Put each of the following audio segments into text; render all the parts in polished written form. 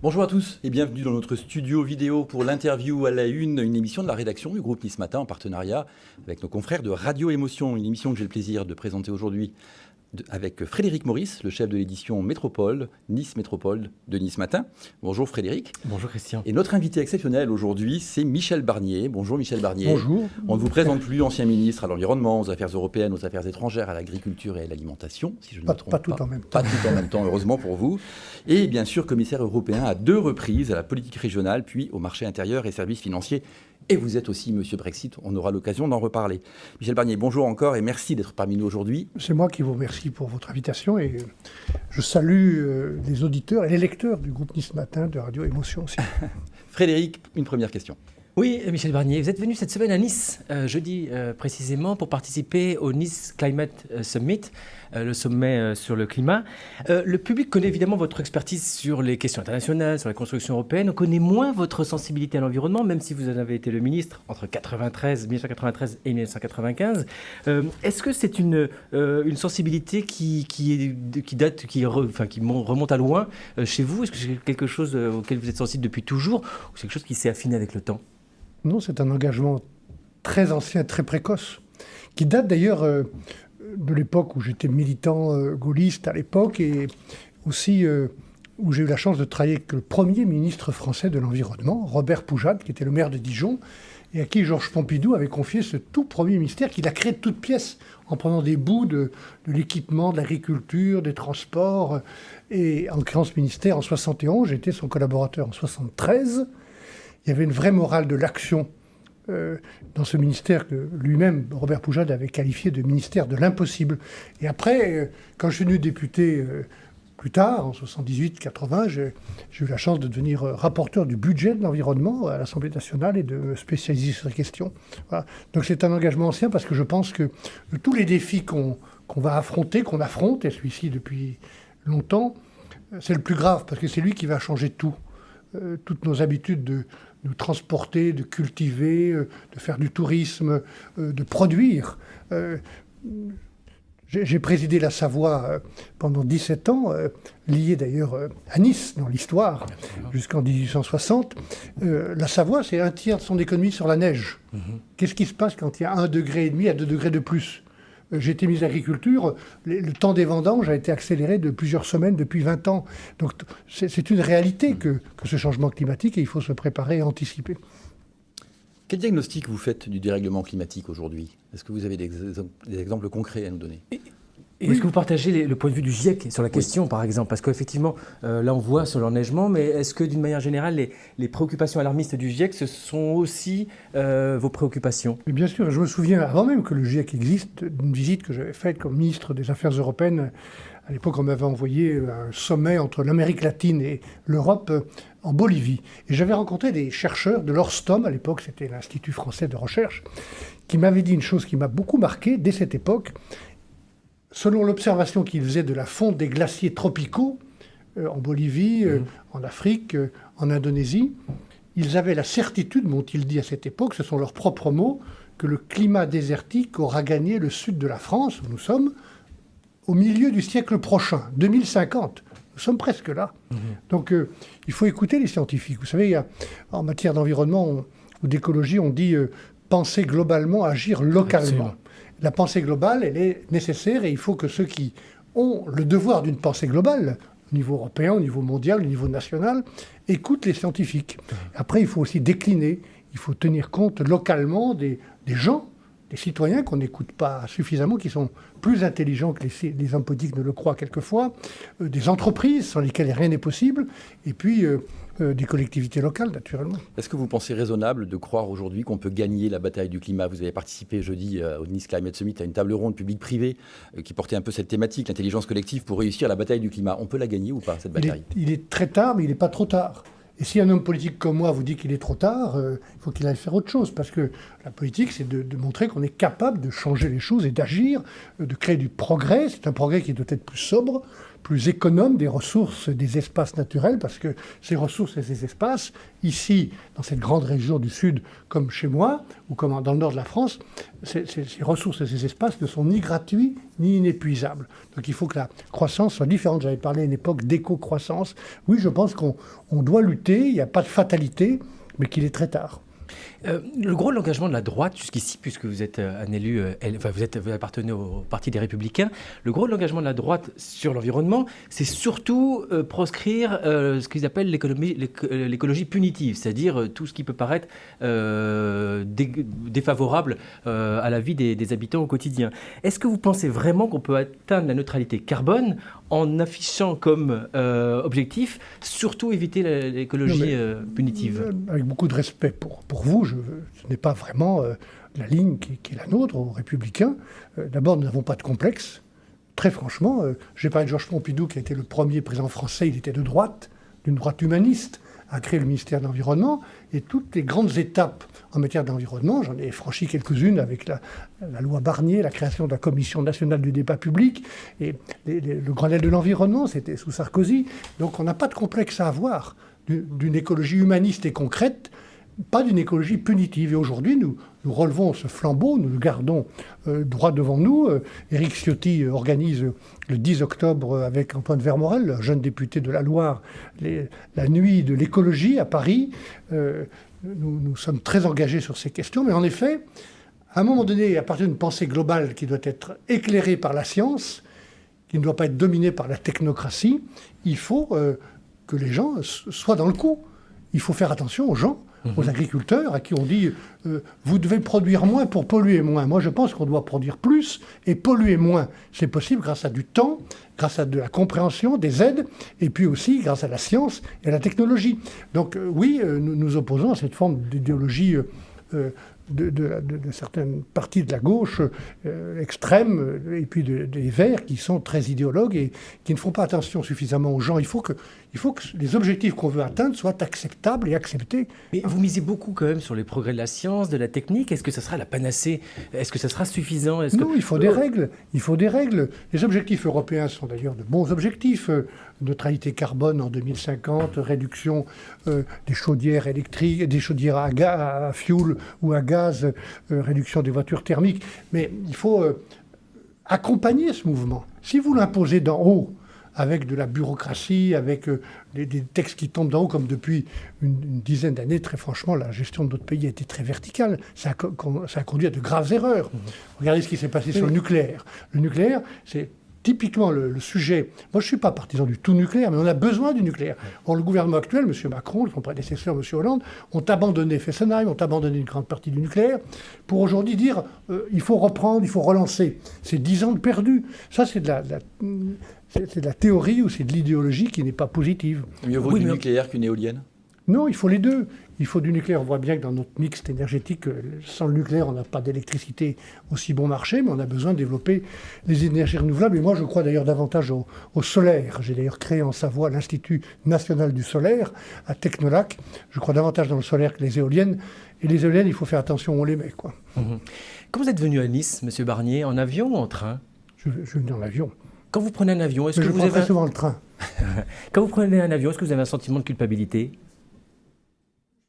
Bonjour à tous et bienvenue dans notre studio vidéo pour l'interview à la une émission de la rédaction du groupe Nice Matin en partenariat avec nos confrères de Radio Émotion, une émission que j'ai le plaisir de présenter aujourd'hui avec Frédéric Maurice, le chef de l'édition Métropole, Nice Métropole de Nice Matin. Bonjour Frédéric. Bonjour Christian. Et notre invité exceptionnel aujourd'hui, c'est Michel Barnier. Bonjour Michel Barnier. Bonjour. On ne vous présente plus, ancien ministre à l'Environnement, aux Affaires européennes, aux Affaires étrangères, à l'Agriculture et à l'Alimentation, si je ne me trompe pas. Pas tout en même temps. Pas tout en même temps, heureusement pour vous. Et bien sûr, commissaire européen à 2 reprises à la politique régionale, puis au marché intérieur et services financiers. Et vous êtes aussi Monsieur Brexit, on aura l'occasion d'en reparler. Michel Barnier, bonjour encore et merci d'être parmi nous aujourd'hui. C'est moi qui vous remercie pour votre invitation et je salue les auditeurs et les lecteurs du groupe Nice Matin de Radio Émotion aussi. Frédéric, une première question. Oui, Michel Barnier, vous êtes venu cette semaine à Nice, jeudi précisément, pour participer au Nice Climate Summit, le sommet sur le climat. Le public connaît évidemment votre expertise sur les questions internationales, sur la construction européenne. On connaît moins votre sensibilité à l'environnement, même si vous en avez été le ministre entre 1993 et 1995. Est-ce que c'est une sensibilité qui remonte à loin chez vous? Est-ce que c'est quelque chose auquel vous êtes sensible depuis toujours ou c'est quelque chose qui s'est affiné avec le temps? Non, c'est un engagement très ancien, très précoce, qui date d'ailleurs de l'époque où j'étais militant gaulliste à l'époque et aussi où j'ai eu la chance de travailler avec le premier ministre français de l'Environnement, Robert Poujade, qui était le maire de Dijon, et à qui Georges Pompidou avait confié ce tout premier ministère qu'il a créé de toutes pièces en prenant des bouts de l'équipement, de l'agriculture, des transports. Et en créant ce ministère en 71, j'étais son collaborateur en 73. Il y avait une vraie morale de l'action dans ce ministère que lui-même, Robert Poujade, avait qualifié de ministère de l'impossible. Et après, quand je suis devenu député plus tard, en 78-80, j'ai eu la chance de devenir rapporteur du budget de l'environnement à l'Assemblée nationale et de me spécialiser sur ces questions. Voilà. Donc c'est un engagement ancien parce que je pense que de tous les défis qu'on va affronter, qu'on affronte, et celui-ci depuis longtemps, c'est le plus grave parce que c'est lui qui va changer tout. Toutes nos habitudes de transporter, de cultiver, de faire du tourisme, de produire. J'ai présidé la Savoie pendant 17 ans, lié d'ailleurs à Nice dans l'histoire, jusqu'en 1860. La Savoie, c'est un tiers de son économie sur la neige. Qu'est-ce qui se passe quand il y a 1,5 degré à 2 degrés de plus ? J'ai été ministre de l'Agriculture, le temps des vendanges a été accéléré de plusieurs semaines depuis 20 ans. Donc c'est une réalité que ce changement climatique et il faut se préparer et anticiper. Quel diagnostic vous faites du dérèglement climatique aujourd'hui? Est-ce que vous avez des exemples concrets à nous donner? Et est-ce que vous partagez le point de vue du GIEC sur la question, par exemple? Parce qu'effectivement, là, on voit sur l'enneigement, mais est-ce que, d'une manière générale, les préoccupations alarmistes du GIEC, ce sont aussi vos préoccupations? Mais bien sûr, je me souviens, avant même que le GIEC existe, d'une visite que j'avais faite comme ministre des Affaires européennes. À l'époque, on m'avait envoyé un sommet entre l'Amérique latine et l'Europe en Bolivie. Et j'avais rencontré des chercheurs de l'Orstom, à l'époque, c'était l'Institut français de recherche, qui m'avaient dit une chose qui m'a beaucoup marqué dès cette époque. Selon l'observation qu'ils faisaient de la fonte des glaciers tropicaux en Bolivie, en Afrique, en Indonésie, ils avaient la certitude, m'ont-ils dit à cette époque, ce sont leurs propres mots, que le climat désertique aura gagné le sud de la France, où nous sommes, au milieu du siècle prochain, 2050. Nous sommes presque là. Donc il faut écouter les scientifiques. Vous savez, en matière d'environnement ou d'écologie, on dit penser globalement, agir localement. Absolument. La pensée globale, elle est nécessaire et il faut que ceux qui ont le devoir d'une pensée globale, au niveau européen, au niveau mondial, au niveau national, écoutent les scientifiques. Après, il faut aussi décliner, il faut tenir compte localement des gens, des citoyens qu'on n'écoute pas suffisamment, qui sont plus intelligents que les hommes politiques ne le croient quelquefois, des entreprises sans lesquelles rien n'est possible, et puis des collectivités locales, naturellement. Est-ce que vous pensez raisonnable de croire aujourd'hui qu'on peut gagner la bataille du climat? Vous avez participé jeudi au Nice Climate Summit à une table ronde publique-privée qui portait un peu cette thématique, l'intelligence collective pour réussir la bataille du climat. On peut la gagner ou pas, cette bataille? Il est très tard, mais il n'est pas trop tard. Et si un homme politique comme moi vous dit qu'il est trop tard, il faut qu'il aille faire autre chose. Parce que la politique, c'est de montrer qu'on est capable de changer les choses et d'agir, de créer du progrès. C'est un progrès qui doit être plus sobre, plus économe des ressources des espaces naturels, parce que ces ressources et ces espaces, ici, dans cette grande région du Sud, comme chez moi, ou comme dans le nord de la France, ces ressources et ces espaces ne sont ni gratuits ni inépuisables. Donc il faut que la croissance soit différente. J'avais parlé à une époque d'éco-croissance. Oui, je pense qu'on doit lutter, il n'y a pas de fatalité, mais qu'il est très tard. Le gros de l'engagement de la droite jusqu'ici, puisque vous êtes un élu, vous appartenez au Parti des Républicains, le gros de l'engagement de la droite sur l'environnement, c'est surtout proscrire ce qu'ils appellent l'écologie punitive, c'est-à-dire tout ce qui peut paraître défavorable à la vie des habitants au quotidien. Est-ce que vous pensez vraiment qu'on peut atteindre la neutralité carbone en affichant comme objectif surtout éviter l'écologie punitive? Avec beaucoup de respect pour vous, ce n'est pas vraiment la ligne qui est la nôtre, aux Républicains. D'abord, nous n'avons pas de complexe. Très franchement, j'ai parlé de Georges Pompidou, qui a été le premier président français, il était de droite, d'une droite humaniste, a créé le ministère de l'Environnement. Et toutes les grandes étapes en matière d'environnement, j'en ai franchi quelques-unes avec la loi Barnier, la création de la Commission nationale du débat public, et le Grenelle de l'environnement, c'était sous Sarkozy. Donc on n'a pas de complexe à avoir d'une écologie humaniste et concrète, pas d'une écologie punitive. Et aujourd'hui, nous relevons ce flambeau, nous le gardons droit devant nous. Éric Ciotti organise le 10 octobre avec Antoine Vermorel, le jeune député de la Loire, la nuit de l'écologie à Paris. Nous sommes très engagés sur ces questions. Mais en effet, à un moment donné, à partir d'une pensée globale qui doit être éclairée par la science, qui ne doit pas être dominée par la technocratie, il faut que les gens soient dans le coup. Il faut faire attention aux gens, aux agriculteurs, à qui on dit vous devez produire moins pour polluer moins. Moi, je pense qu'on doit produire plus et polluer moins. C'est possible grâce à du temps, grâce à de la compréhension, des aides, et puis aussi grâce à la science et à la technologie. Donc oui, nous nous opposons à cette forme d'idéologie de certaines parties de la gauche extrême, et puis des Verts qui sont très idéologues et qui ne font pas attention suffisamment aux gens. Il faut que les objectifs qu'on veut atteindre soient acceptables et acceptés. Mais vous misez beaucoup quand même sur les progrès de la science, de la technique. Est-ce que ça sera la panacée? Est-ce que ça sera suffisant? Non, il faut des règles. Il faut des règles. Les objectifs européens sont d'ailleurs de bons objectifs. Neutralité carbone en 2050, réduction des chaudières électriques, des chaudières à fioul ou à gaz, réduction des voitures thermiques. Mais il faut accompagner ce mouvement. Si vous l'imposez d'en haut, avec de la bureaucratie, avec des textes qui tombent d'en haut, comme depuis une dizaine d'années, très franchement, la gestion de notre pays a été très verticale. Ça a conduit à de graves erreurs. Regardez ce qui s'est passé sur le nucléaire. Le nucléaire, c'est typiquement le sujet. Moi, je ne suis pas partisan du tout nucléaire, mais on a besoin du nucléaire. Or, le gouvernement actuel, M. Macron, son prédécesseur, M. Hollande, ont abandonné Fessenheim, ont abandonné une grande partie du nucléaire, pour aujourd'hui dire il faut reprendre, il faut relancer. C'est 10 ans de perdu. Ça, c'est de la théorie ou c'est de l'idéologie qui n'est pas positive. Mieux vaut du nucléaire qu'une éolienne? Non, il faut les deux. Il faut du nucléaire. On voit bien que dans notre mix énergétique, sans le nucléaire, on n'a pas d'électricité aussi bon marché, mais on a besoin de développer les énergies renouvelables. Et moi, je crois d'ailleurs davantage au solaire. J'ai d'ailleurs créé en Savoie l'Institut national du solaire, à Technolac. Je crois davantage dans le solaire que les éoliennes. Et les éoliennes, il faut faire attention où on les met, quoi. Quand vous êtes venu à Nice, M. Barnier, en avion ou en train? Je venais en avion. Quand vous prenez un avion, est-ce que vous avez... très souvent le train. Quand vous prenez un avion, est-ce que vous avez un sentiment de culpabilité?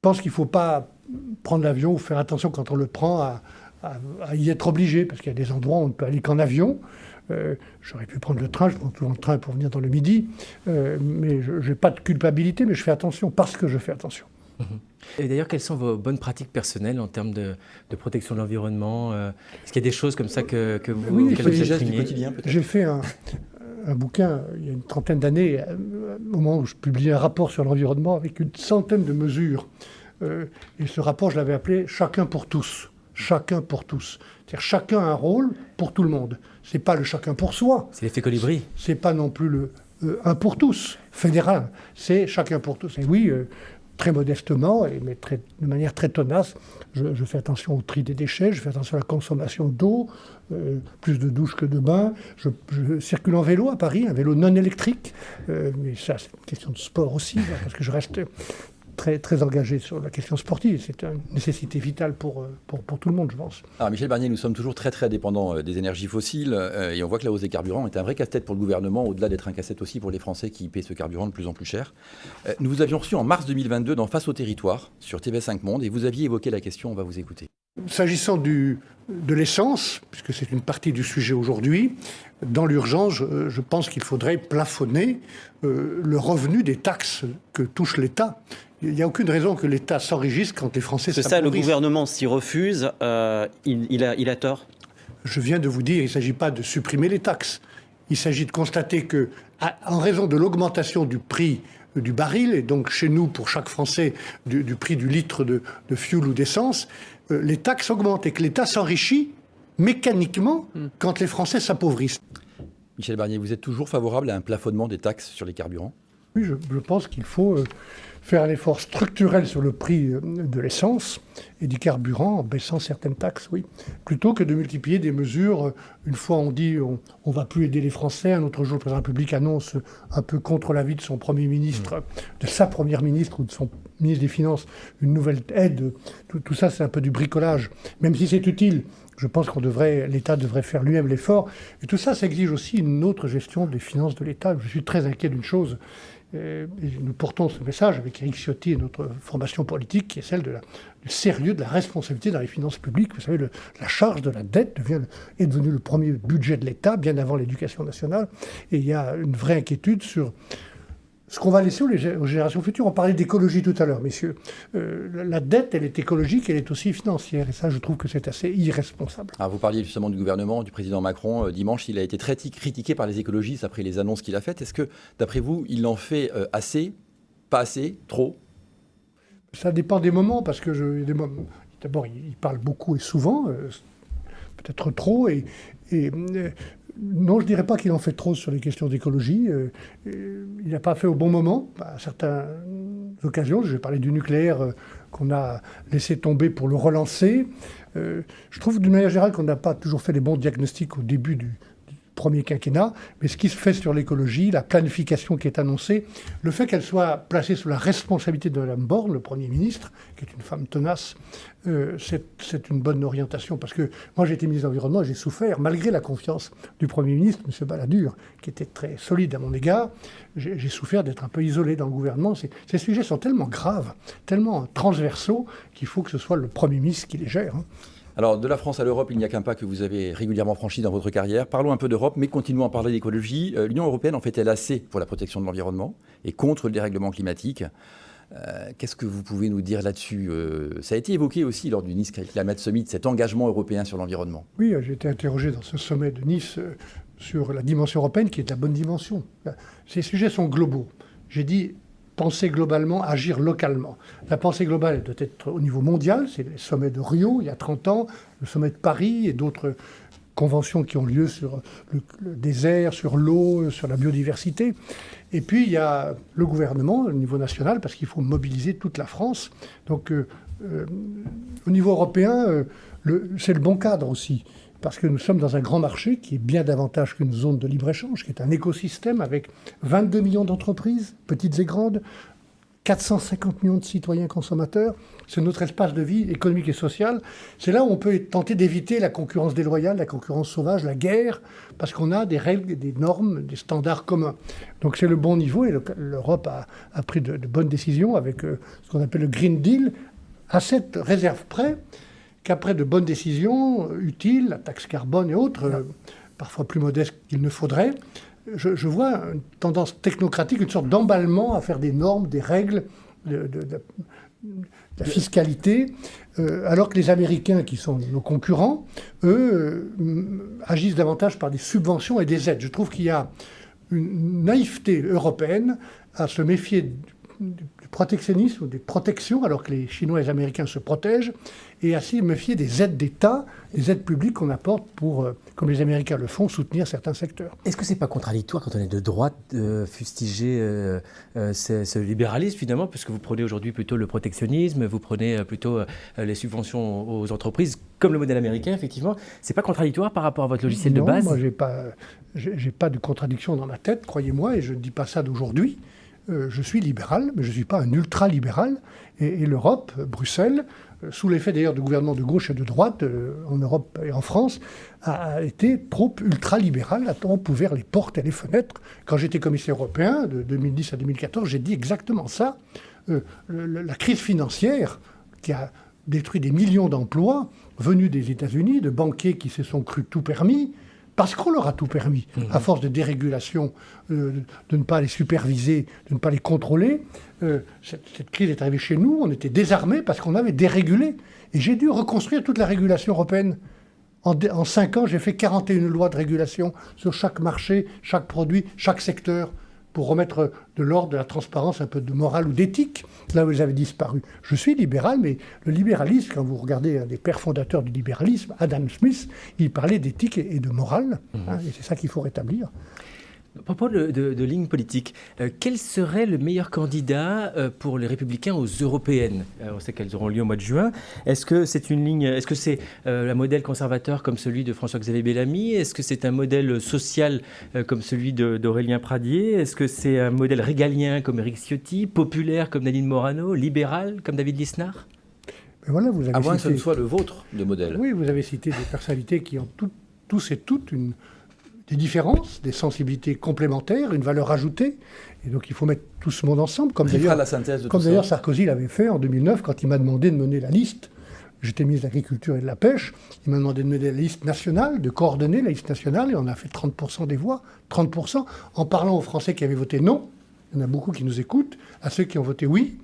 Je pense qu'il ne faut pas prendre l'avion ou faire attention quand on le prend à y être obligé, parce qu'il y a des endroits où on ne peut aller qu'en avion. J'aurais pu prendre le train, je prends souvent le train pour venir dans le Midi, mais je n'ai pas de culpabilité, mais je fais attention parce que je fais attention. Et d'ailleurs, quelles sont vos bonnes pratiques personnelles en termes de protection de l'environnement? Est-ce qu'il y a des choses comme ça que vous du quotidien, peut-être? J'ai fait un bouquin, il y a une trentaine d'années, au moment où je publiais un rapport sur l'environnement avec une centaine de mesures. Et ce rapport, je l'avais appelé « Chacun pour tous ». Chacun pour tous. C'est-à-dire chacun a un rôle pour tout le monde. Ce n'est pas le chacun pour soi. C'est l'effet colibri. Ce n'est pas non plus le un pour tous, fédéral. C'est chacun pour tous. Et oui, très modestement, mais de manière très tenace, je fais attention au tri des déchets, je fais attention à la consommation d'eau, plus de douches que de bains. Je circule en vélo à Paris, un vélo non électrique, mais ça c'est une question de sport aussi, parce que je reste très, très engagé sur la question sportive. C'est une nécessité vitale pour tout le monde, je pense. Alors Michel Barnier, nous sommes toujours très très dépendants des énergies fossiles et on voit que la hausse des carburants est un vrai casse-tête pour le gouvernement, au-delà d'être un casse-tête aussi pour les Français qui paient ce carburant de plus en plus cher. Nous vous avions reçu en mars 2022 dans Face au territoire sur TV5 Monde et vous aviez évoqué la question, on va vous écouter. S'agissant de l'essence, puisque c'est une partie du sujet aujourd'hui, dans l'urgence, je pense qu'il faudrait plafonner le revenu des taxes que touche l'État. Il n'y a aucune raison que l'État s'enrichisse quand les Français s'appauvrissent. C'est ça, le gouvernement s'y refuse, il a tort. Je viens de vous dire, il ne s'agit pas de supprimer les taxes. Il s'agit de constater que, en raison de l'augmentation du prix du baril, et donc chez nous, pour chaque Français, du prix du litre de fioul ou d'essence, les taxes augmentent et que l'État s'enrichit mécaniquement quand les Français s'appauvrissent. Michel Barnier, vous êtes toujours favorable à un plafonnement des taxes sur les carburants ? Oui, je pense qu'il faut faire un effort structurel sur le prix de l'essence et du carburant en baissant certaines taxes, oui. Plutôt que de multiplier des mesures. Une fois on dit on ne va plus aider les Français, un autre jour le président de la République annonce un peu contre l'avis de son Premier ministre, de sa Première ministre ou de son ministre des Finances, une nouvelle aide. Tout ça c'est un peu du bricolage. Même si c'est utile, je pense l'État devrait faire lui-même l'effort. Et tout ça, ça exige aussi une autre gestion des finances de l'État. Je suis très inquiet d'une chose. Et nous portons ce message avec Éric Ciotti et notre formation politique, qui est celle du sérieux, de la responsabilité dans les finances publiques. Vous savez, la charge de la dette est devenue le premier budget de l'État, bien avant l'éducation nationale. Et il y a une vraie inquiétude sur ce qu'on va laisser aux générations futures. On parlait d'écologie tout à l'heure, messieurs. La dette, elle est écologique, elle est aussi financière. Et ça, je trouve que c'est assez irresponsable. Alors vous parliez justement du gouvernement, du président Macron. Dimanche, il a été très critiqué par les écologistes après les annonces qu'il a faites. Est-ce que, d'après vous, il en fait assez, pas assez, trop ? Ça dépend des moments, parce que d'abord, il parle beaucoup et souvent, peut-être trop, non, je ne dirais pas qu'il en fait trop sur les questions d'écologie. Il n'a pas fait au bon moment, à certaines occasions. Je vais parler du nucléaire qu'on a laissé tomber pour le relancer. Je trouve d'une manière générale qu'on n'a pas toujours fait les bons diagnostics au début du premier quinquennat, mais ce qui se fait sur l'écologie, la planification qui est annoncée, le fait qu'elle soit placée sous la responsabilité de Mme Borne, le Premier ministre, qui est une femme tenace, c'est une bonne orientation. Parce que moi, j'ai été ministre de l'Environnement et j'ai souffert, malgré la confiance du Premier ministre, M. Balladur, qui était très solide à mon égard, j'ai souffert d'être un peu isolé dans le gouvernement. Ces sujets sont tellement graves, tellement transversaux, qu'il faut que ce soit le Premier ministre qui les gère. Alors, de la France à l'Europe, il n'y a qu'un pas que vous avez régulièrement franchi dans votre carrière. Parlons un peu d'Europe, mais continuons à parler d'écologie. L'Union européenne en fait-elle assez pour la protection de l'environnement et contre le dérèglement climatique ? Qu'est-ce que vous pouvez nous dire là-dessus ? Ça a été évoqué aussi lors du Nice Climate Summit, cet engagement européen sur l'environnement. Oui, j'ai été interrogé dans ce sommet de Nice sur la dimension européenne, qui est la bonne dimension. Ces sujets sont globaux. J'ai dit penser globalement, agir localement. La pensée globale elle doit être au niveau mondial. C'est le sommet de Rio, il y a 30 ans, le sommet de Paris et d'autres conventions qui ont lieu sur le désert, sur l'eau, sur la biodiversité. Et puis, il y a le gouvernement au niveau national, parce qu'il faut mobiliser toute la France. Donc, au niveau européen, c'est le bon cadre aussi. Parce que nous sommes dans un grand marché qui est bien davantage qu'une zone de libre-échange, qui est un écosystème avec 22 millions d'entreprises, petites et grandes, 450 millions de citoyens consommateurs. C'est notre espace de vie économique et social. C'est là où on peut tenter d'éviter la concurrence déloyale, la concurrence sauvage, la guerre, parce qu'on a des règles, des normes, des standards communs. Donc c'est le bon niveau et l'Europe a pris de bonnes décisions avec ce qu'on appelle le Green Deal, à cette réserve près qu'après de bonnes décisions utiles, la taxe carbone et autres, parfois plus modestes qu'il ne faudrait, je vois une tendance technocratique, une sorte d'emballement à faire des normes, des règles, de la fiscalité, alors que les Américains, qui sont nos concurrents, eux, agissent davantage par des subventions et des aides. Je trouve qu'il y a une naïveté européenne à se méfier du protectionnisme ou des protections, alors que les Chinois et les Américains se protègent, et à se méfier des aides d'État, des aides publiques qu'on apporte pour, comme les Américains le font, soutenir certains secteurs. Est-ce que c'est pas contradictoire quand on est de droite de fustiger ce libéralisme finalement, puisque vous prenez aujourd'hui plutôt le protectionnisme, vous prenez plutôt les subventions aux entreprises, comme le modèle américain, effectivement. C'est pas contradictoire par rapport à votre logiciel de base ? Non, moi j'ai pas de contradiction dans ma tête, croyez-moi, et je ne dis pas ça d'aujourd'hui. je suis libéral, mais je ne suis pas un ultra-libéral. Et l'Europe, Bruxelles, sous l'effet d'ailleurs de gouvernements de gauche et de droite, en Europe et en France, a été trop ultra-libéral, a ouvert les portes et les fenêtres. Quand j'étais commissaire européen, de 2010 à 2014, j'ai dit exactement ça. La crise financière qui a détruit des millions d'emplois venus des États-Unis, de banquiers qui se sont crus tout permis, parce qu'on leur a tout permis, à force de dérégulation, de ne pas les superviser, de ne pas les contrôler. Cette crise est arrivée chez nous, on était désarmés parce qu'on avait dérégulé. Et j'ai dû reconstruire toute la régulation européenne. En 5 ans, j'ai fait 41 lois de régulation sur chaque marché, chaque produit, chaque secteur, pour remettre de l'ordre, de la transparence, un peu de morale ou d'éthique, là où elles avaient disparu. Je suis libéral, mais le libéralisme, quand vous regardez un des pères fondateurs du libéralisme, Adam Smith, il parlait d'éthique et de morale, et c'est ça qu'il faut rétablir. À propos de ligne politique, quel serait le meilleur candidat pour les Républicains aux européennes ? On sait qu'elles auront lieu au mois de juin. Est-ce que c'est une ligne, est-ce que c'est un modèle conservateur comme celui de François-Xavier Bellamy ? Est-ce que c'est un modèle social comme celui d'Aurélien Pradier ? Est-ce que c'est un modèle régalien comme Éric Ciotti, populaire comme Nadine Morano, libéral comme David Lisnard ? Mais voilà, vous avez À moins que cité... ce ne soit le vôtre, le modèle. Oui, vous avez cité des personnalités qui ont tous et toutes des différences, des sensibilités complémentaires, une valeur ajoutée. Et donc il faut mettre tout ce monde ensemble, comme d'ailleurs Sarkozy l'avait fait en 2009 quand il m'a demandé de mener la liste. J'étais ministre de l'Agriculture et de la Pêche. Il m'a demandé de mener la liste nationale, de coordonner la liste nationale, et on a fait 30% des voix, 30%, en parlant aux Français qui avaient voté non. Il y en a beaucoup qui nous écoutent, à ceux qui ont voté oui.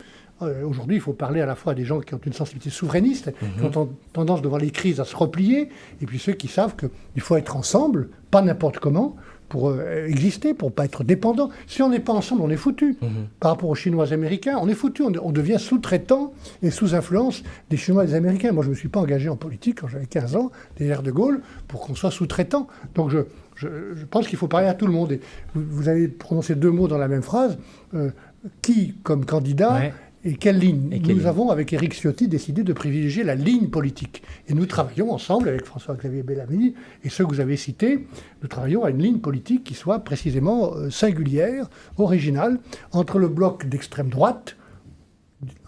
Aujourd'hui, il faut parler à la fois à des gens qui ont une sensibilité souverainiste, qui ont tendance devant les crises à se replier, et puis ceux qui savent qu'il faut être ensemble, pas n'importe comment, pour exister, pour ne pas être dépendant. Si on n'est pas ensemble, on est foutu. Par rapport aux Chinois et Américains, on est foutu. On devient sous-traitant et sous influence des Chinois et des Américains. Moi, je ne me suis pas engagé en politique quand j'avais 15 ans, derrière De Gaulle, pour qu'on soit sous-traitant. Donc je pense qu'il faut parler à tout le monde. Et vous avez prononcé 2 mots dans la même phrase. Qui, comme candidat... Ouais. Et quelle ligne ? Nous avons, avec Éric Ciotti, décidé de privilégier la ligne politique. Et nous travaillons ensemble avec François-Xavier Bellamy et ceux que vous avez cités. Nous travaillons à une ligne politique qui soit précisément singulière, originale, entre le bloc d'extrême droite,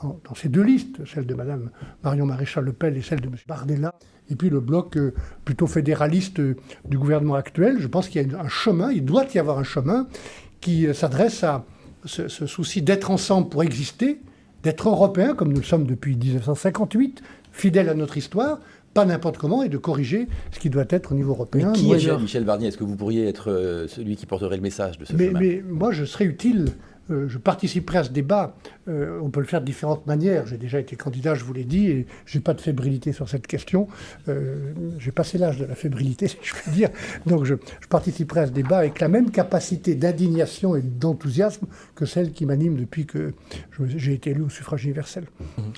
dans ces 2 listes, celle de Mme Marion Maréchal Le Pen et celle de M. Bardella, et puis le bloc plutôt fédéraliste du gouvernement actuel. Je pense qu'il y a un chemin, il doit y avoir un chemin qui s'adresse à ce souci d'être ensemble pour exister, d'être européen, comme nous le sommes depuis 1958, fidèle à notre histoire, pas n'importe comment, et de corriger ce qui doit être au niveau européen. Michel Barnier, est-ce que vous pourriez être celui qui porterait le message de ce chemin ? Mais moi, je serais utile. Je participerai à ce débat. On peut le faire de différentes manières. J'ai déjà été candidat, je vous l'ai dit, et je n'ai pas de fébrilité sur cette question. J'ai passé l'âge de la fébrilité, si je puis dire. Donc je participerai à ce débat avec la même capacité d'indignation et d'enthousiasme que celle qui m'anime depuis que j'ai été élu au suffrage universel.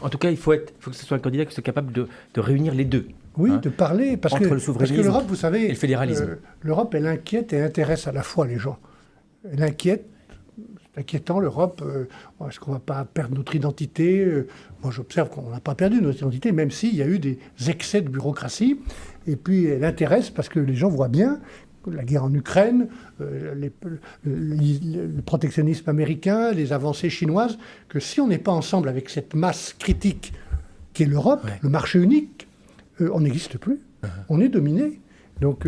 En tout cas, il faut que ce soit un candidat qui soit capable de réunir les deux. Oui, de parler, parce que l'Europe, vous savez, et le fédéralisme. L'Europe, elle inquiète et intéresse à la fois les gens. Elle inquiète. C'est inquiétant, l'Europe. Est-ce qu'on ne va pas perdre notre identité ? Moi, j'observe qu'on n'a pas perdu notre identité, même s'il y a eu des excès de bureaucratie. Et puis, elle intéresse parce que les gens voient bien la guerre en Ukraine, le protectionnisme américain, les avancées chinoises, que si on n'est pas ensemble avec cette masse critique qui est l'Europe, le marché unique, on n'existe plus. On est dominé. Donc,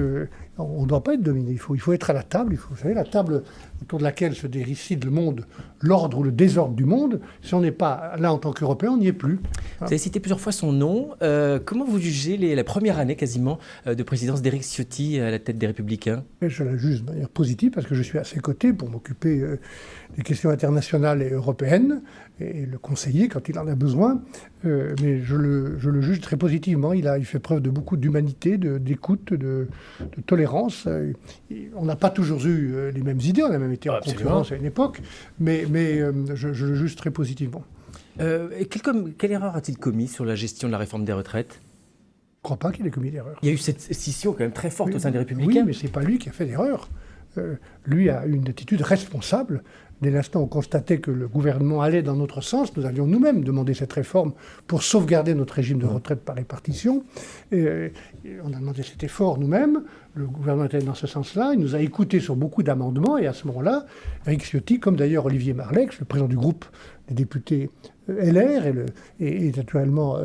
on ne doit pas être dominé. Il faut être à la table. Vous savez, la table autour de laquelle se décide le monde, l'ordre ou le désordre du monde, si on n'est pas là en tant qu'Européen, on n'y est plus. Vous avez cité plusieurs fois son nom. Comment vous jugez la première année quasiment de présidence d'Éric Ciotti à la tête des Républicains ? Je la juge de manière positive parce que je suis à ses côtés pour m'occuper des questions internationales et européennes et le conseiller quand il en a besoin. Mais je le juge très positivement. Il fait preuve de beaucoup d'humanité, d'écoute, de tolérance. On n'a pas toujours eu les mêmes idées, on a même été en concurrence à une époque, mais je le juge très positivement. Quelle erreur a-t-il commis sur la gestion de la réforme des retraites ? Je ne crois pas qu'il ait commis d'erreur. Il y a eu cette scission quand même très forte au sein des Républicains. Oui, mais ce n'est pas lui qui a fait d'erreur. Lui a eu une attitude responsable dès l'instant où on constatait que le gouvernement allait dans notre sens, nous avions nous-mêmes demandé cette réforme pour sauvegarder notre régime de retraite par répartition. Et on a demandé cet effort nous-mêmes. Le gouvernement était dans ce sens-là. Il nous a écoutés sur beaucoup d'amendements. Et à ce moment-là, Éric Ciotti, comme d'ailleurs Olivier Marleix, le président du groupe des députés LR et naturellement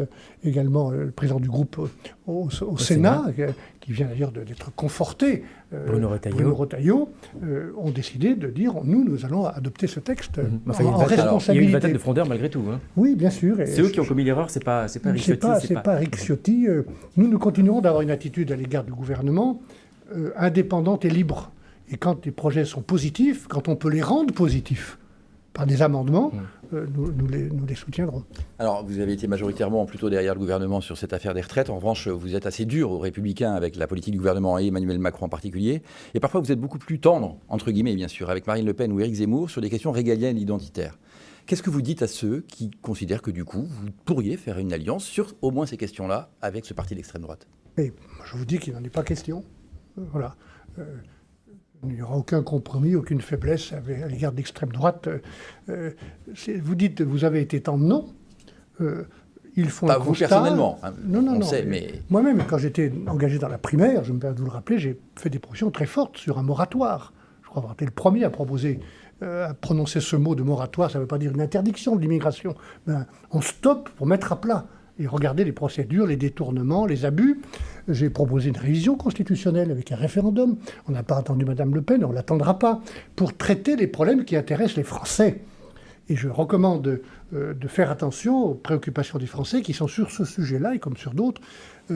également le président du groupe au Sénat, qui vient d'ailleurs d'être conforté, Bruno Retailleau, ont décidé de dire nous allons adopter ce texte enfin, en responsabilité. Il y a eu une vingtaine de frondeurs malgré tout. Hein. Oui, bien sûr. C'est eux qui ont commis l'erreur, c'est pas Éric Ciotti. C'est pas Éric Ciotti. Nous continuerons d'avoir une attitude à l'égard du gouvernement indépendante et libre. Et quand les projets sont positifs, quand on peut les rendre positifs par des amendements, nous les soutiendrons. Alors, vous avez été majoritairement plutôt derrière le gouvernement sur cette affaire des retraites. En revanche, vous êtes assez dur aux Républicains avec la politique du gouvernement et Emmanuel Macron en particulier. Et parfois, vous êtes beaucoup plus tendre, entre guillemets, bien sûr, avec Marine Le Pen ou Éric Zemmour sur des questions régaliennes identitaires. Qu'est-ce que vous dites à ceux qui considèrent que, du coup, vous pourriez faire une alliance sur au moins ces questions-là avec ce parti d'extrême droite? Et je vous dis qu'il n'en est pas question. Voilà. Il n'y aura aucun compromis, aucune faiblesse à l'égard de l'extrême droite. Vous dites, vous avez été tendre, non. Ils font un vous constat. Personnellement. Hein, non. Sait, mais... Moi-même, quand j'étais engagé dans la primaire, je me permets de vous le rappeler, j'ai fait des propositions très fortes sur un moratoire. Je crois avoir été le premier à proposer, à prononcer ce mot de moratoire. Ça ne veut pas dire une interdiction de l'immigration. On stoppe pour mettre à plat et regarder les procédures, les détournements, les abus. J'ai proposé une révision constitutionnelle avec un référendum. On n'a pas attendu Mme Le Pen, on ne l'attendra pas, pour traiter les problèmes qui intéressent les Français. Et je recommande de faire attention aux préoccupations des Français qui sont sur ce sujet-là, et comme sur d'autres,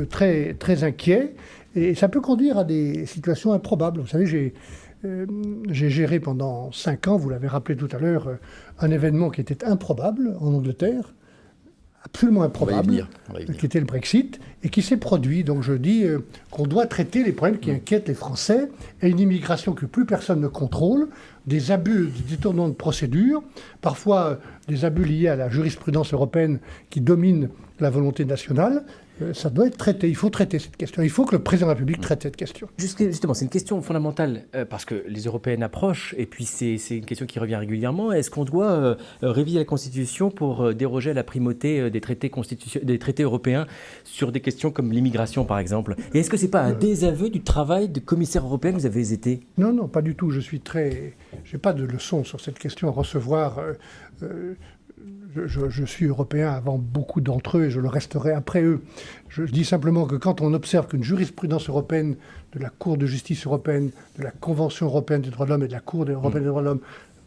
très, très inquiets. Et ça peut conduire à des situations improbables. Vous savez, j'ai géré pendant 5 ans, vous l'avez rappelé tout à l'heure, un événement qui était improbable en Angleterre, absolument improbable, qui était le Brexit, et qui s'est produit. Donc je dis qu'on doit traiter les problèmes qui inquiètent les Français, et une immigration que plus personne ne contrôle, des abus, des détournements de procédures, parfois des abus liés à la jurisprudence européenne qui domine la volonté nationale. Ça doit être traité. Il faut traiter cette question. Il faut que le président de la République traite cette question. Justement, c'est une question fondamentale parce que les Européennes approchent et puis c'est une question qui revient régulièrement. Est-ce qu'on doit réviser la Constitution pour déroger à la primauté des traités européens sur des questions comme l'immigration, par exemple? Et est-ce que c'est pas un désaveu du travail de commissaire européen que vous avez été? Non, pas du tout. J'ai pas de leçon sur cette question à recevoir. Je suis européen avant beaucoup d'entre eux et je le resterai après eux. Je dis simplement que quand on observe qu'une jurisprudence européenne, de la Cour de justice européenne, de la Convention européenne des droits de l'homme et de la Cour européenne des droits de l'homme,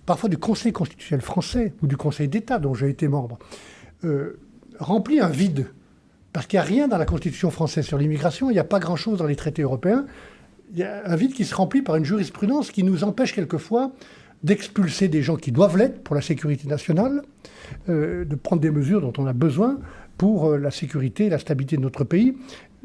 parfois du Conseil constitutionnel français ou du Conseil d'État dont j'ai été membre, remplit un vide. Parce qu'il n'y a rien dans la Constitution française sur l'immigration, il n'y a pas grand-chose dans les traités européens. Il y a un vide qui se remplit par une jurisprudence qui nous empêche quelquefois d'expulser des gens qui doivent l'être pour la sécurité nationale, de prendre des mesures dont on a besoin pour la sécurité et la stabilité de notre pays.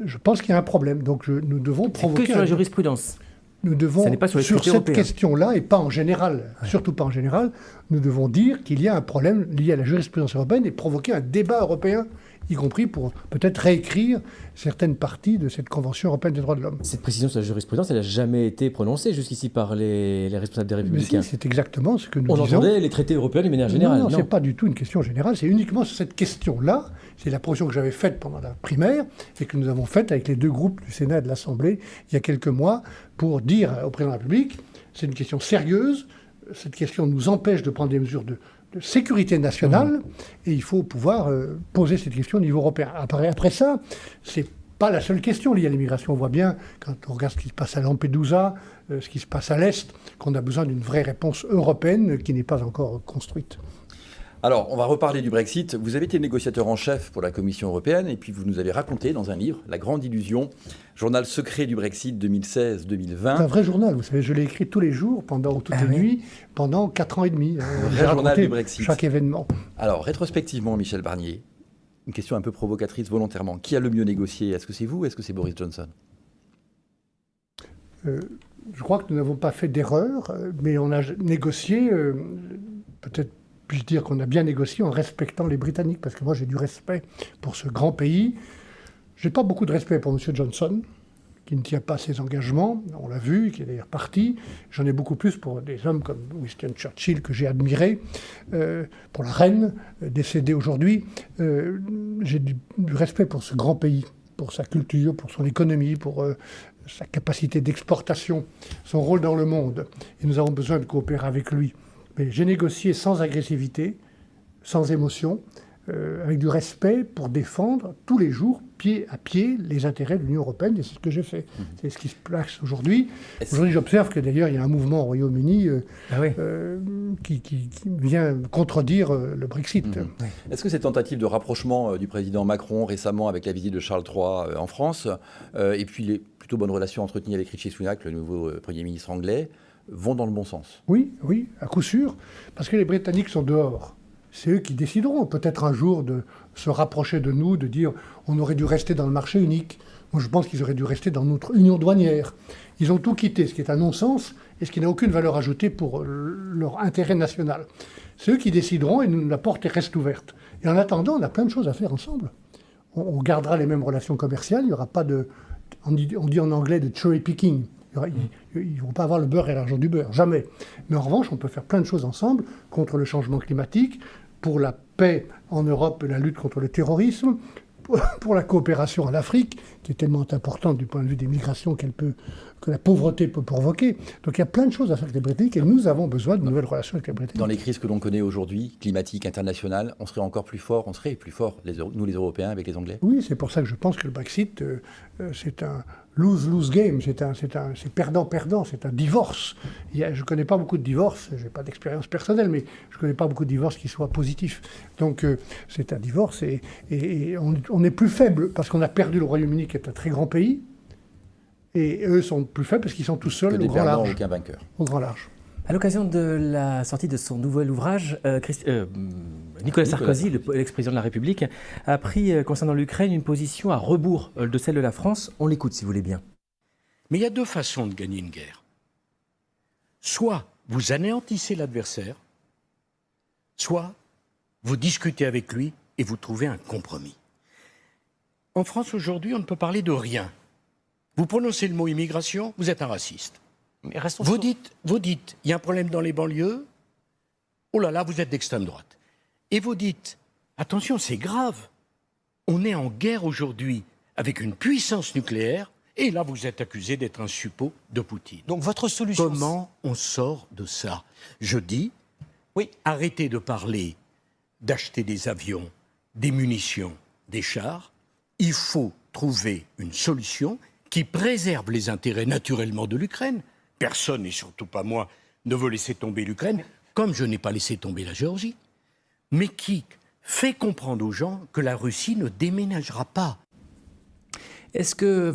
Je pense qu'il y a un problème. Donc nous devons provoquer... Que sur la jurisprudence. Nous devons, ça n'est pas sur cette européens. question-là, et pas en général, surtout pas en général, nous devons dire qu'il y a un problème lié à la jurisprudence européenne et provoquer un débat européen, y compris pour peut-être réécrire certaines parties de cette Convention européenne des droits de l'homme. Cette précision sur la jurisprudence, elle n'a jamais été prononcée jusqu'ici par les responsables des Républicains. Mais si, c'est exactement ce que nous disons. On entendait les traités européens de manière générale. Non, ce n'est pas du tout une question générale, c'est uniquement sur cette question-là. C'est la proposition que j'avais faite pendant la primaire et que nous avons faite avec les 2 groupes du Sénat et de l'Assemblée il y a quelques mois pour dire au président de la République, c'est une question sérieuse, cette question nous empêche de prendre des mesures de sécurité nationale, et il faut pouvoir poser cette question au niveau européen. Après ça, c'est pas la seule question liée à l'immigration. On voit bien, quand on regarde ce qui se passe à Lampedusa, ce qui se passe à l'Est, qu'on a besoin d'une vraie réponse européenne qui n'est pas encore construite. Alors, on va reparler du Brexit. Vous avez été négociateur en chef pour la Commission européenne et puis vous nous avez raconté dans un livre, La Grande Illusion, journal secret du Brexit 2016-2020. C'est un vrai journal, vous savez, je l'ai écrit tous les jours, pendant toutes les nuits, pendant 4 ans et demi. Vrai journal du Brexit. Chaque événement. Alors, rétrospectivement, Michel Barnier, une question un peu provocatrice volontairement. Qui a le mieux négocié? Est-ce que c'est vous ou est-ce que c'est Boris Johnson? Je crois que nous n'avons pas fait d'erreur, mais on a négocié, peut-être puis-je dire qu'on a bien négocié en respectant les Britanniques, parce que moi j'ai du respect pour ce grand pays. Je n'ai pas beaucoup de respect pour M. Johnson, qui ne tient pas ses engagements, on l'a vu, qui est d'ailleurs parti. J'en ai beaucoup plus pour des hommes comme Winston Churchill, que j'ai admiré, pour la reine, décédée aujourd'hui. J'ai du respect pour ce grand pays, pour sa culture, pour son économie, pour sa capacité d'exportation, son rôle dans le monde. Et nous avons besoin de coopérer avec lui. Mais j'ai négocié sans agressivité, sans émotion, avec du respect pour défendre tous les jours, pied à pied, les intérêts de l'Union européenne, et c'est ce que j'ai fait. C'est ce qui se place aujourd'hui. Aujourd'hui, j'observe que d'ailleurs, il y a un mouvement au Royaume-Uni qui vient contredire le Brexit. Est-ce que cette tentative de rapprochement du président Macron récemment avec la visite de Charles III en France, et puis les plutôt bonnes relations entretenues avec Rishi Sunak, le nouveau Premier ministre anglais, vont dans le bon sens? Oui, à coup sûr, parce que les Britanniques sont dehors. C'est eux qui décideront peut-être un jour de se rapprocher de nous, de dire on aurait dû rester dans le marché unique. Moi, je pense qu'ils auraient dû rester dans notre union douanière. Ils ont tout quitté, ce qui est un non-sens et ce qui n'a aucune valeur ajoutée pour leur intérêt national. C'est eux qui décideront et la porte reste ouverte. Et en attendant, on a plein de choses à faire ensemble. On gardera les mêmes relations commerciales. Il n'y aura pas de... On dit en anglais de cherry picking. Ils ne vont pas avoir le beurre et l'argent du beurre, jamais. Mais en revanche, on peut faire plein de choses ensemble contre le changement climatique, pour la paix en Europe et la lutte contre le terrorisme, pour la coopération en Afrique, qui est tellement importante du point de vue des migrations que la pauvreté peut provoquer. Donc il y a plein de choses à faire avec les Britanniques et nous avons besoin de nouvelles relations avec les Britanniques. Dans les crises que l'on connaît aujourd'hui, climatiques, internationales, on serait encore plus fort, nous les Européens, avec les Anglais? Oui, c'est pour ça que je pense que le Brexit, c'est un lose-lose game, c'est perdant-perdant, c'est un divorce. Je ne connais pas beaucoup de divorces, je n'ai pas d'expérience personnelle, mais je ne connais pas beaucoup de divorces qui soient positifs. Donc c'est un divorce et on est plus faible parce qu'on a perdu le Royaume-Uni, qui est un très grand pays, et eux sont plus faibles parce qu'ils sont tout seuls au grand large. Aucun vainqueur. Au grand large. À l'occasion de la sortie de son nouvel ouvrage, Nicolas Sarkozy, l'ex-président de la République, a pris concernant l'Ukraine une position à rebours de celle de la France. On l'écoute si vous voulez bien. Mais il y a deux façons de gagner une guerre. Soit vous anéantissez l'adversaire, soit vous discutez avec lui et vous trouvez un compromis. En France aujourd'hui, on ne peut parler de rien. Vous prononcez le mot immigration, vous êtes un raciste. Mais restons Vous dites, il y a un problème dans les banlieues, oh là là, vous êtes d'extrême droite. Et vous dites, attention, c'est grave, on est en guerre aujourd'hui avec une puissance nucléaire, et là vous êtes accusé d'être un suppôt de Poutine. Donc votre solution... Comment on sort de ça? Je dis, oui, arrêtez de parler d'acheter des avions, des munitions, des chars. Il faut trouver une solution qui préserve les intérêts naturellement de l'Ukraine. Personne, et surtout pas moi, ne veut laisser tomber l'Ukraine, comme je n'ai pas laissé tomber la Géorgie, mais qui fait comprendre aux gens que la Russie ne déménagera pas. Est-ce que,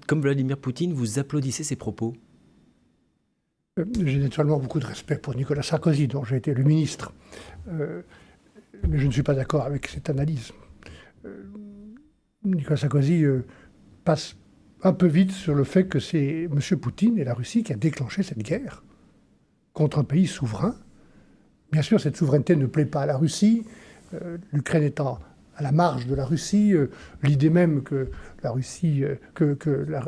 comme Vladimir Poutine, vous applaudissez ces propos? J'ai naturellement beaucoup de respect pour Nicolas Sarkozy, dont j'ai été le ministre. Mais je ne suis pas d'accord avec cette analyse. Nicolas Sarkozy passe un peu vite sur le fait que c'est M. Poutine et la Russie qui a déclenché cette guerre contre un pays souverain. Bien sûr, cette souveraineté ne plaît pas à la Russie. L'Ukraine étant à la marge de la Russie, l'idée même que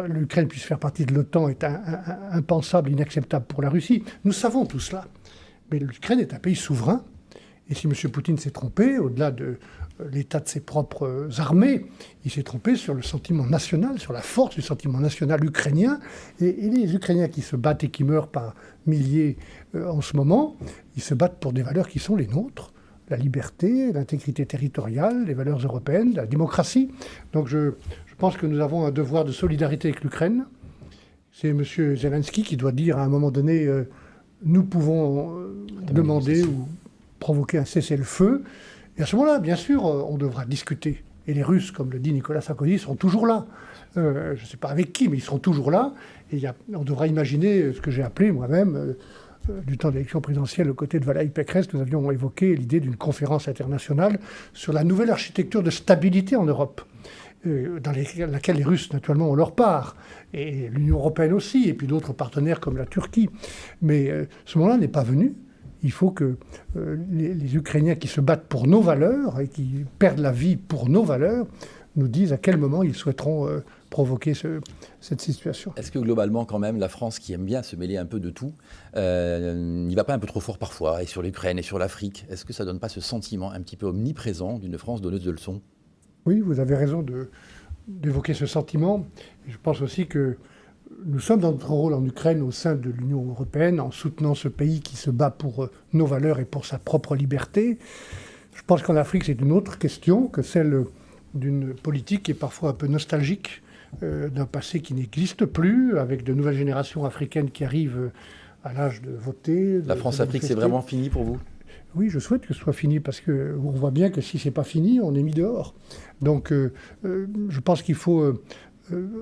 l'Ukraine puisse faire partie de l'OTAN est impensable, inacceptable pour la Russie. Nous savons tout cela. Mais l'Ukraine est un pays souverain. Et si M. Poutine s'est trompé, au-delà de l'état de ses propres armées, il s'est trompé sur le sentiment national, sur la force du sentiment national ukrainien. Et les Ukrainiens qui se battent et qui meurent par milliers en ce moment, ils se battent pour des valeurs qui sont les nôtres. La liberté, l'intégrité territoriale, les valeurs européennes, la démocratie. Donc je pense que nous avons un devoir de solidarité avec l'Ukraine. C'est M. Zelensky qui doit dire à un moment donné, nous pouvons demander ou provoquer un cessez-le-feu. Et à ce moment-là, bien sûr, on devra discuter. Et les Russes, comme le dit Nicolas Sarkozy, seront toujours là. Je ne sais pas avec qui, mais ils seront toujours là. Et on devra imaginer ce que j'ai appelé moi-même... du temps de l'élection présidentielle, aux côtés de Valérie Pécresse, nous avions évoqué l'idée d'une conférence internationale sur la nouvelle architecture de stabilité en Europe, dans laquelle les Russes, naturellement, ont leur part, et l'Union européenne aussi, et puis d'autres partenaires comme la Turquie. Mais ce moment-là n'est pas venu. Il faut que les Ukrainiens qui se battent pour nos valeurs et qui perdent la vie pour nos valeurs nous disent à quel moment ils souhaiteront provoquer cette situation. Est-ce que globalement, quand même, la France, qui aime bien se mêler un peu de tout, n'y va pas un peu trop fort parfois, et sur l'Ukraine et sur l'Afrique? Est-ce que ça ne donne pas ce sentiment un petit peu omniprésent d'une France donneuse de leçons? Oui, vous avez raison d'évoquer ce sentiment. Et je pense aussi que nous sommes dans notre rôle en Ukraine au sein de l'Union européenne, en soutenant ce pays qui se bat pour nos valeurs et pour sa propre liberté. Je pense qu'en Afrique, c'est une autre question que celle d'une politique qui est parfois un peu nostalgique, d'un passé qui n'existe plus, avec de nouvelles générations africaines qui arrivent à l'âge de voter. La France-Afrique, c'est vraiment fini pour vous? Oui, je souhaite que ce soit fini, parce qu'on voit bien que si ce n'est pas fini, on est mis dehors. Donc je pense qu'il faut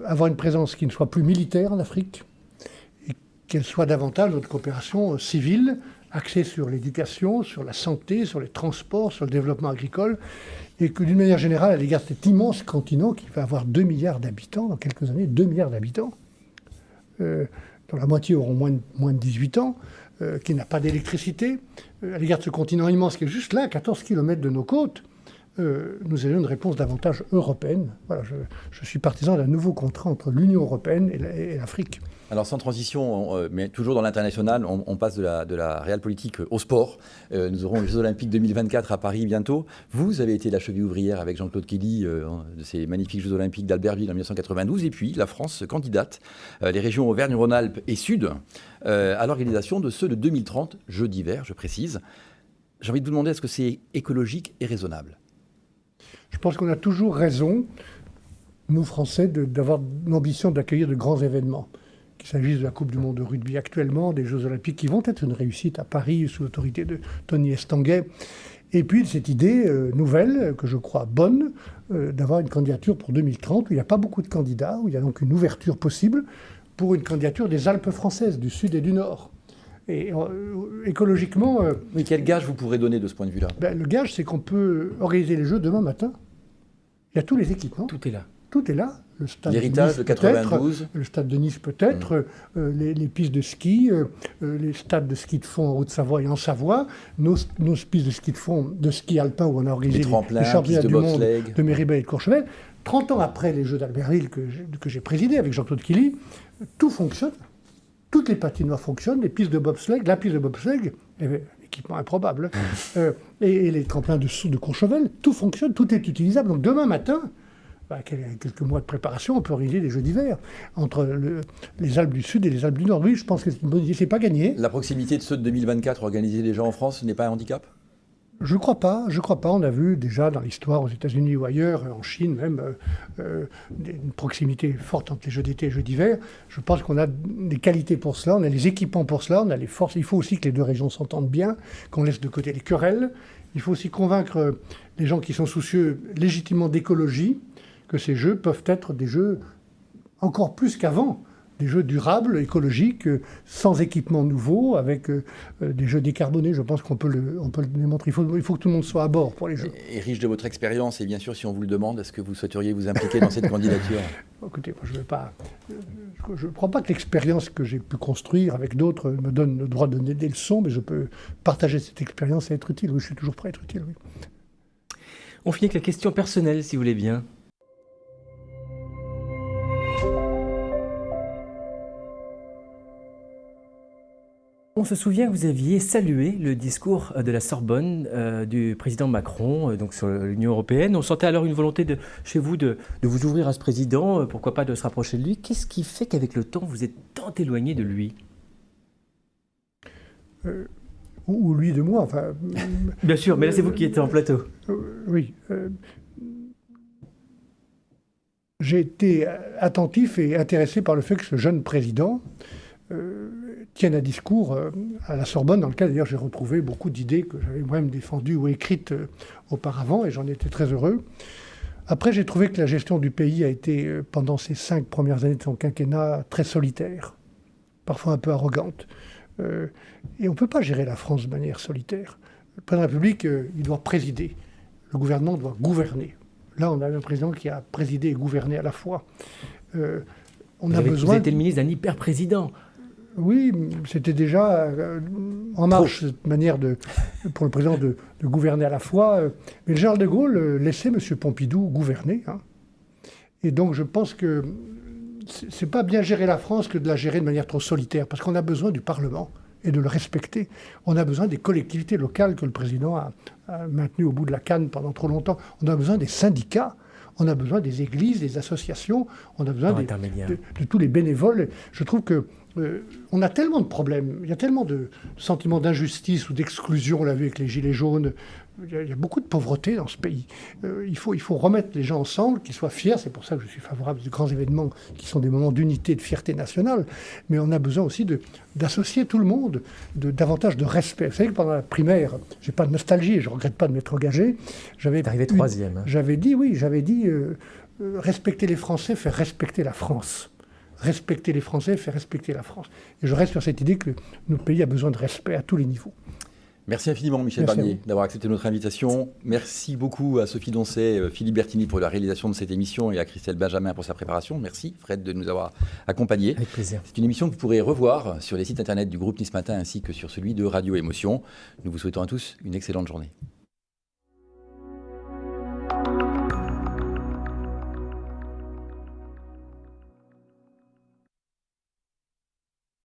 avoir une présence qui ne soit plus militaire en Afrique, et qu'elle soit davantage notre coopération civile, axée sur l'éducation, sur la santé, sur les transports, sur le développement agricole, et que d'une manière générale, à l'égard de cet immense continent qui va avoir 2 milliards d'habitants dans quelques années, 2 milliards d'habitants, dont la moitié auront moins de 18 ans, qui n'a pas d'électricité, à l'égard de ce continent immense qui est juste là, à 14 km de nos côtes, nous ayons une réponse davantage européenne. Voilà, je suis partisan d'un nouveau contrat entre l'Union européenne et l'Afrique. Alors sans transition, mais toujours dans l'international, on passe de la réelle politique au sport. Nous aurons les Jeux Olympiques 2024 à Paris bientôt. Vous avez été la cheville ouvrière avec Jean-Claude Kelly de ces magnifiques Jeux Olympiques d'Albertville en 1992. Et puis la France candidate, les régions Auvergne-Rhône-Alpes et Sud, à l'organisation de ceux de 2030, Jeux d'hiver, je précise. J'ai envie de vous demander, est-ce que c'est écologique et raisonnable? Je pense qu'on a toujours raison, nous Français, d'avoir l'ambition d'accueillir de grands événements. Qu'il s'agisse de la Coupe du Monde de rugby actuellement, des Jeux Olympiques qui vont être une réussite à Paris sous l'autorité de Tony Estanguet. Et puis de cette idée nouvelle, que je crois bonne, d'avoir une candidature pour 2030 où il n'y a pas beaucoup de candidats, où il y a donc une ouverture possible pour une candidature des Alpes françaises, du Sud et du Nord. Et écologiquement... Mais quel gage vous pourrez donner de ce point de vue-là? Le gage, c'est qu'on peut organiser les Jeux demain matin. Il y a tous les équipements. Tout est là. Tout est là. Le stade L'héritage de 92. Le stade de Nice peut-être, les pistes de ski, les stades de ski de fond en Haute-Savoie et en Savoie, nos pistes de ski de fond, de ski alpin où on a organisé les championnats du monde de Méribel et de Courchevel. 30 ans après les Jeux d'Albertville que j'ai présidés avec Jean-Claude Kelly, tout fonctionne. Toutes les patinoires fonctionnent, les pistes de bobsleigh, la piste de bobsleigh, équipement improbable, et les tremplins de Courchevel, tout fonctionne, tout est utilisable. Donc demain matin, quelques mois de préparation, on peut organiser des Jeux d'hiver entre les Alpes du Sud et les Alpes du Nord. Oui, je pense que c'est une bonne idée, c'est pas gagné. La proximité de ceux de 2024 organisés déjà en France n'est pas un handicap? Je crois pas. On a vu déjà dans l'histoire aux États-Unis ou ailleurs, en Chine même, une proximité forte entre les Jeux d'été et les Jeux d'hiver. Je pense qu'on a des qualités pour cela, on a les équipements pour cela, on a les forces. Il faut aussi que les deux régions s'entendent bien, qu'on laisse de côté les querelles. Il faut aussi convaincre les gens qui sont soucieux légitimement d'écologie que ces jeux peuvent être des jeux encore plus qu'avant, des jeux durables, écologiques, sans équipement nouveau, avec des jeux décarbonés. Je pense qu'on peut le démontrer. Il faut que tout le monde soit à bord pour les jeux. Et riche de votre expérience, et bien sûr, si on vous le demande, est-ce que vous souhaiteriez vous impliquer dans cette candidature? Écoutez, moi, je ne crois pas que l'expérience que j'ai pu construire avec d'autres me donne le droit de donner des leçons, mais je peux partager cette expérience et être utile. Oui, je suis toujours prêt à être utile, oui. On finit avec la question personnelle, si vous voulez bien. On se souvient que vous aviez salué le discours de la Sorbonne du président Macron donc sur l'Union européenne. On sentait alors une volonté chez vous de vous ouvrir à ce président, pourquoi pas de se rapprocher de lui. Qu'est-ce qui fait qu'avec le temps, vous êtes tant éloigné de lui? Ou lui de moi, enfin... Bien sûr, mais là c'est vous qui étiez en plateau. Oui. J'ai été attentif et intéressé par le fait que ce jeune président tienne un discours à la Sorbonne, dans lequel d'ailleurs j'ai retrouvé beaucoup d'idées que j'avais moi-même défendues ou écrites auparavant, et j'en étais très heureux. Après, j'ai trouvé que la gestion du pays a été, pendant ces 5 premières années de son quinquennat, très solitaire, parfois un peu arrogante. Et on ne peut pas gérer la France de manière solitaire. Le président de la République, il doit présider. Le gouvernement doit gouverner. Là, on a un président qui a présidé et gouverné à la fois. Vous avez été le ministre d'un hyper-président. Oui, c'était déjà en marche, cette manière pour le président de gouverner à la fois. Mais le général de Gaulle laissait M. Pompidou gouverner. Hein. Et donc je pense que c'est pas bien gérer la France que de la gérer de manière trop solitaire, parce qu'on a besoin du Parlement et de le respecter. On a besoin des collectivités locales que le président a maintenues au bout de la canne pendant trop longtemps. On a besoin des syndicats. On a besoin des églises, des associations. On a besoin de tous les bénévoles. Je trouve que on a tellement de problèmes. Il y a tellement de sentiments d'injustice ou d'exclusion. On l'a vu avec les Gilets jaunes. Il y a beaucoup de pauvreté dans ce pays. Il faut remettre les gens ensemble, qu'ils soient fiers. C'est pour ça que je suis favorable aux grands événements qui sont des moments d'unité et de fierté nationale. Mais on a besoin aussi d'associer tout le monde, davantage de respect. Vous savez que pendant la primaire, je n'ai pas de nostalgie, je ne regrette pas de m'être engagé. Arrivé troisième. J'avais dit, respecter les Français, faire respecter la France. Respecter les Français, faire respecter la France. Et je reste sur cette idée que notre pays a besoin de respect à tous les niveaux. Merci infiniment, Michel Barnier, d'avoir accepté notre invitation. Merci beaucoup à Sophie Doncet, Philippe Bertini pour la réalisation de cette émission et à Christelle Benjamin pour sa préparation. Merci, Fred, de nous avoir accompagnés. Avec plaisir. C'est une émission que vous pourrez revoir sur les sites internet du groupe Nice Matin ainsi que sur celui de Radio Émotion. Nous vous souhaitons à tous une excellente journée.